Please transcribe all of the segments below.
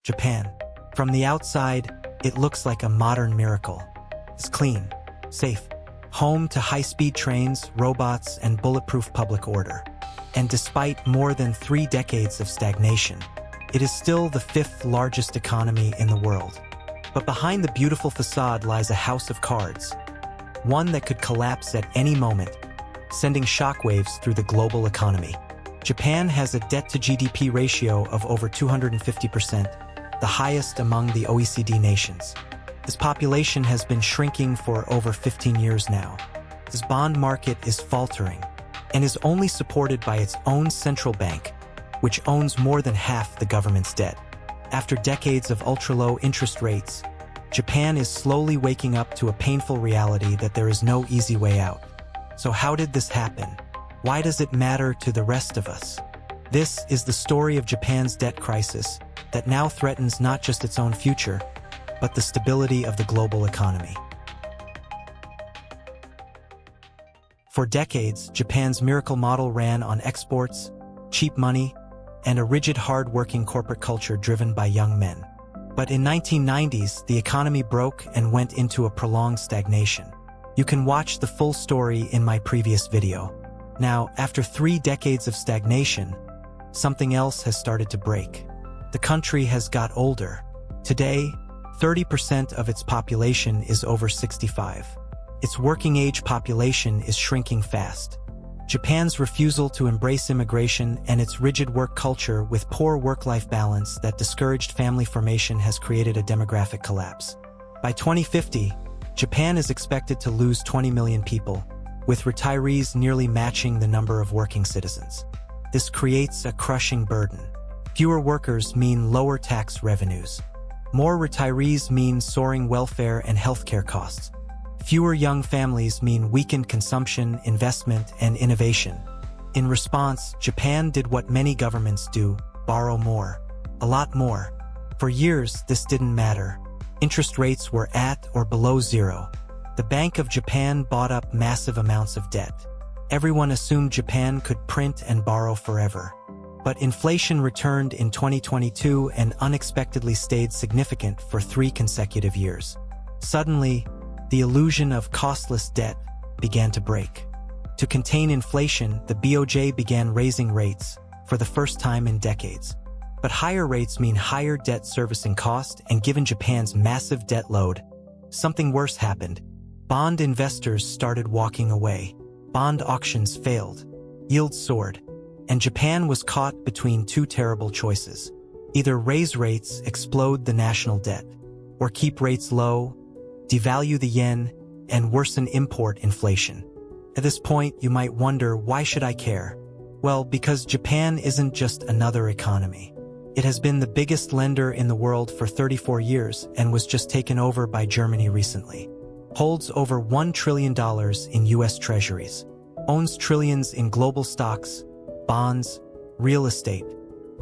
Japan. From the outside, it looks like a modern miracle. It's clean, safe, home to high-speed trains, robots, and bulletproof public order. And despite more than 3 decades of stagnation, it is still the 5th largest economy in the world. But behind the beautiful facade lies a house of cards, one that could collapse at any moment, sending shockwaves through the global economy. Japan has a debt-to-GDP ratio of over 250%, the highest among the OECD nations. This population has been shrinking for over 15 years now. This bond market is faltering and is only supported by its own central bank, which owns more than half the government's debt. After decades of ultra-low interest rates, Japan is slowly waking up to a painful reality that there is no easy way out. So how did this happen? Why does it matter to the rest of us? This is the story of Japan's debt crisis that now threatens not just its own future, but the stability of the global economy. For decades, Japan's miracle model ran on exports, cheap money, and a rigid, hard-working corporate culture driven by young men. But in 1990s, the economy broke and went into a prolonged stagnation. You can watch the full story in my previous video. Now, after 3 decades of stagnation, something else has started to break. The country has got older. Today, 30% of its population is over 65. Its working-age population is shrinking fast. Japan's refusal to embrace immigration and its rigid work culture with poor work-life balance that discouraged family formation has created a demographic collapse. By 2050, Japan is expected to lose 20 million people, with retirees nearly matching the number of working citizens. This creates a crushing burden. Fewer workers mean lower tax revenues. More retirees mean soaring welfare and healthcare costs. Fewer young families mean weakened consumption, investment, and innovation. In response, Japan did what many governments do: borrow more. A lot more. For years, this didn't matter. Interest rates were at or below zero. The Bank of Japan bought up massive amounts of debt. Everyone assumed Japan could print and borrow forever. But inflation returned in 2022 and unexpectedly stayed significant for 3 consecutive years. Suddenly, the illusion of costless debt began to break. To contain inflation, the BOJ began raising rates for the first time in decades. But higher rates mean higher debt servicing cost, and given Japan's massive debt load, something worse happened. Bond investors started walking away. Bond auctions failed. Yields soared. And Japan was caught between 2 terrible choices. Either raise rates, explode the national debt, or keep rates low, devalue the yen, and worsen import inflation. At this point, you might wonder, why should I care? Well, because Japan isn't just another economy. It has been the biggest lender in the world for 34 years and was just taken over by Germany recently. Holds over $1 trillion in U.S. treasuries. Owns trillions in global stocks, bonds, real estate.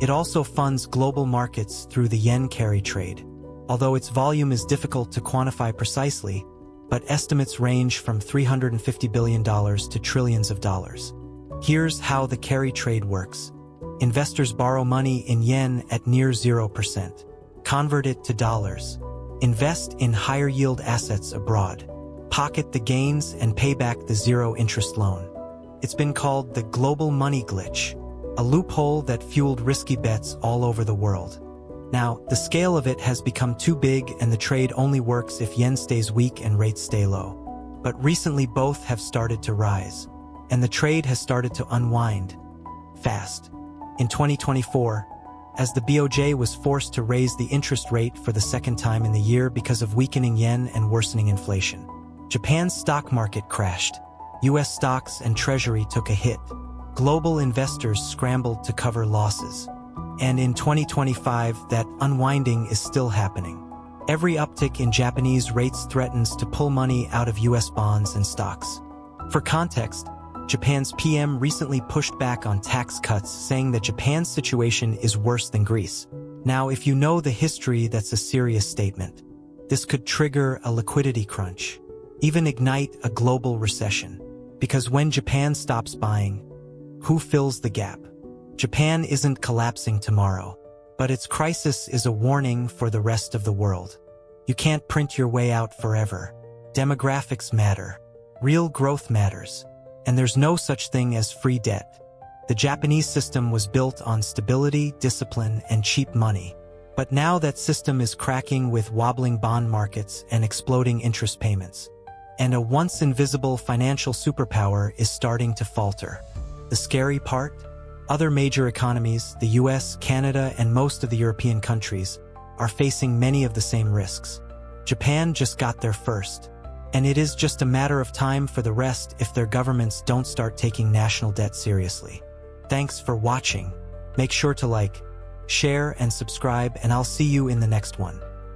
It also funds global markets through the yen carry trade. Although its volume is difficult to quantify precisely, but estimates range from $350 billion to trillions of dollars. Here's how the carry trade works. Investors borrow money in yen at near 0%. Convert it to dollars. Invest in higher yield assets abroad. Pocket the gains and pay back the zero-interest loan. It's been called the global money glitch, a loophole that fueled risky bets all over the world. Now, the scale of it has become too big, and the trade only works if yen stays weak and rates stay low. But recently both have started to rise, and the trade has started to unwind fast. In 2024, as the BOJ was forced to raise the interest rate for the 2nd time in the year because of weakening yen and worsening inflation, Japan's stock market crashed. U.S. stocks and Treasury took a hit. Global investors scrambled to cover losses. And in 2025, that unwinding is still happening. Every uptick in Japanese rates threatens to pull money out of U.S. bonds and stocks. For context, Japan's PM recently pushed back on tax cuts, saying that Japan's situation is worse than Greece. Now, if you know the history, that's a serious statement. This could trigger a liquidity crunch, even ignite a global recession. Because when Japan stops buying, who fills the gap? Japan isn't collapsing tomorrow. But its crisis is a warning for the rest of the world. You can't print your way out forever. Demographics matter. Real growth matters. And there's no such thing as free debt. The Japanese system was built on stability, discipline, and cheap money. But now that system is cracking with wobbling bond markets and exploding interest payments. And a once invisible financial superpower is starting to falter. The scary part? Other major economies, the US, Canada, and most of the European countries, are facing many of the same risks. Japan just got there first. And it is just a matter of time for the rest if their governments don't start taking national debt seriously. Thanks for watching. Make sure to like, share, and subscribe, and I'll see you in the next one.